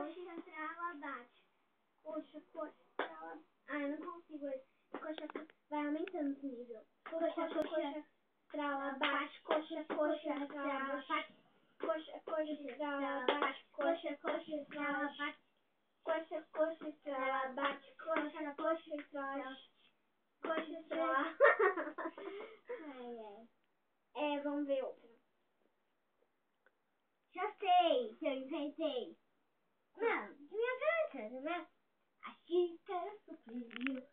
coxa, trava, bate. Coxa, trava. Ah, eu não consigo. Coxa, vai aumentando esse nível. Coxa, trava, bate. Coxa, trava, bate. Coxa, trava, bate. Coxa, trava, bate. Coxa, trava, bate. Coxa, trava. Coxa, trava. Vamos ver outra. Já sei que eu inventei. Não, minha garganta, né? A xícara supriu,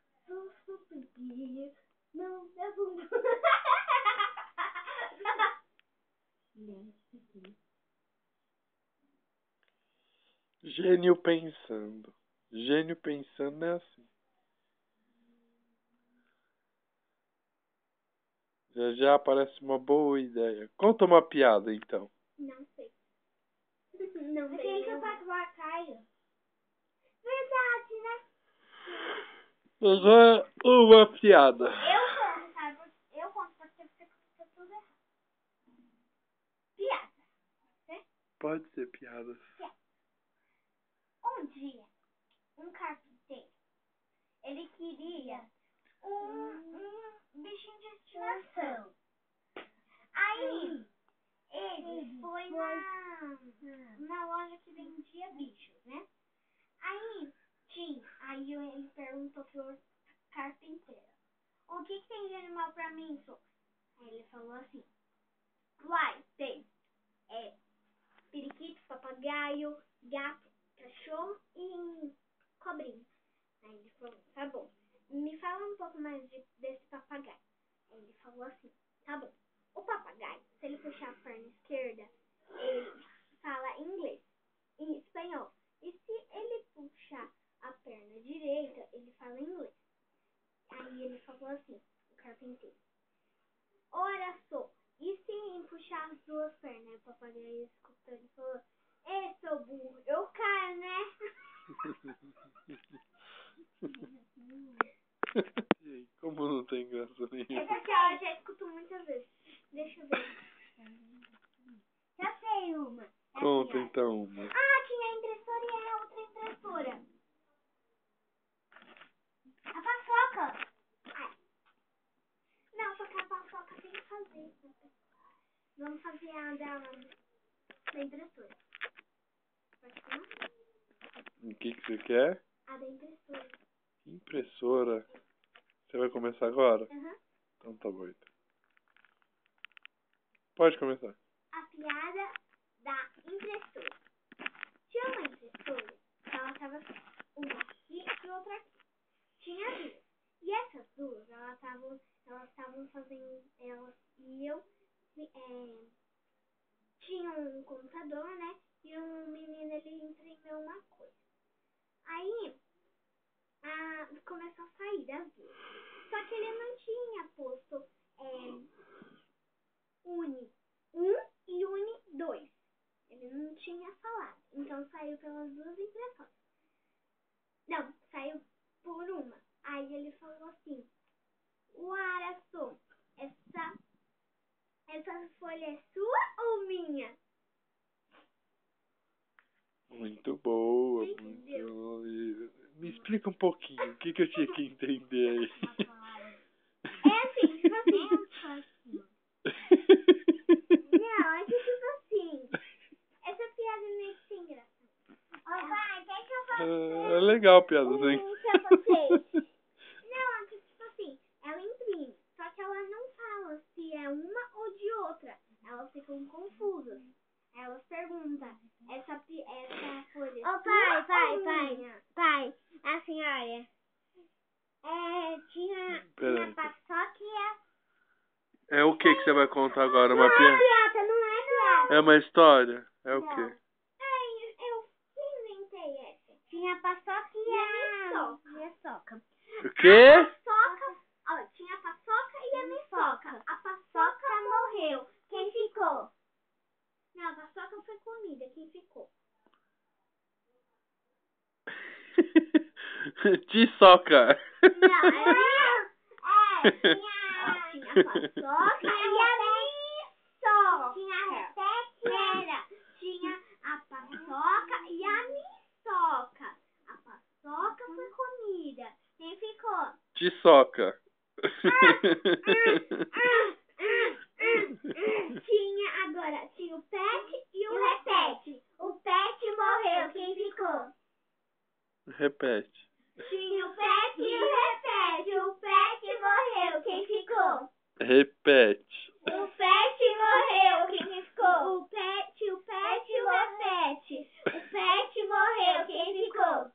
supriu, não dá bunda. Gênio pensando. Gênio pensando é assim. Já aparece uma boa ideia. Conta uma piada, então. Não sei. Não sei. Aquele sapato lacaio. Verdade, né? Agora, uma piada. Eu conto, sabe? Eu conto porque você contou tudo errado. Piada. Né? Pode ser piadas. Um dia, um carpinteiro, ele queria um bichinho de estimação. Aí, ele foi na loja que vendia bichos, né? Aí ele perguntou pro carpinteiro: o que tem de animal pra mim, senhor? Aí ele falou assim: uai, tem periquito, papagaio, gato, cachorro e cobrinha. Aí ele falou: tá bom, me fala um pouco mais desse papagaio. Aí ele falou assim: tá bom, o papagaio, se ele puxar a perna esquerda, ele fala inglês e espanhol. E se ele puxar a perna direita, ele fala inglês. Aí ele falou assim, o carpinteiro: ora só, e se puxar as duas pernas? Aí o papagaio escutou e falou: ei, seu burro, eu caio, né? E aí, como não tem graça nenhuma? Essa aqui eu já escuto muitas vezes. Deixa eu ver. Já sei uma. Conta então uma. Ah, tinha a impressora e a outra impressora. A paçoca. Não, só que a paçoca tem que fazer. Vamos fazer a da impressora. Pode ser? O que você quer? A da impressora. Impressora. Você vai começar agora? Uhum. Então tá bom. Então. Pode começar. A piada da impressora. Tinha uma impressora, ela tava uma aqui e outra aqui. Tinha duas. E essas duas, elas estavam fazendo, elas iam, tinha um computador, né? E um menino, ele imprimeu uma coisa. Aí, começou a sair das duas. Só que ele não tinha posto Uni 1 e Uni 2. Ele não tinha falado. Então saiu pelas duas impressões. Não, saiu por uma. Aí ele falou assim: Araçô, essa folha é sua ou minha? Muito boa. Entendeu? Muito... Me explica um pouquinho. O que eu tinha que entender aí? É assim, tipo assim. Não, é que tipo assim. Essa piada é meio que sem graça. Ô pai, quer que eu faça? É legal piada, hein? Não, é que tipo assim, ela imprime, só que ela não fala se é uma ou de outra. Elas ficam confusas. Elas perguntam, essa folha. Ô pai, assim, olha. Tinha paçoca e É o que você vai contar agora? Uma não piada? é piada, não é piada. É uma história? É o Não. quê? Eu inventei essa. Tinha a paçoca e a miçoca. O quê? A paçoca, tinha a paçoca e a miçoca. A paçoca morreu. Quem ficou? Não, a paçoca foi comida. Quem ficou? Tiçoca. Não, tinha a paçoca e a miçoca. Tinha a paçoca e a Tiçoca. Tinha o Pet e o Repete. O Pet morreu, quem ficou? Repete. Tinha o Pet e o Repete. O Pet morreu, quem ficou? Repete. O Pet morreu, quem ficou? O Pet e o Repete. O Pet morreu, quem ficou?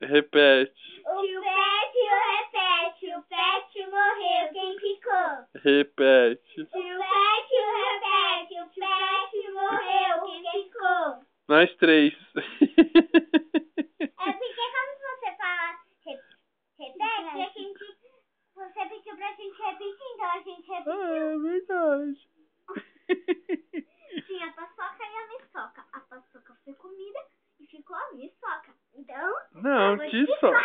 Repete. O Pet e o Repete. O Pet morreu, quem ficou? Repete. O Pet e o Repete. O Pet morreu, quem ficou? Nós três. É porque quando você fala repete, você pediu pra gente repetir, então a gente repetiu. É verdade. Tinha a paçoca e a miçoca. A paçoca foi comida e ficou a miçoca. Então, Não, foi tiçoca.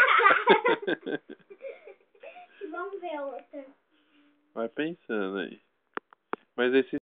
Vamos ver outra. Vai pensando aí. Mas esse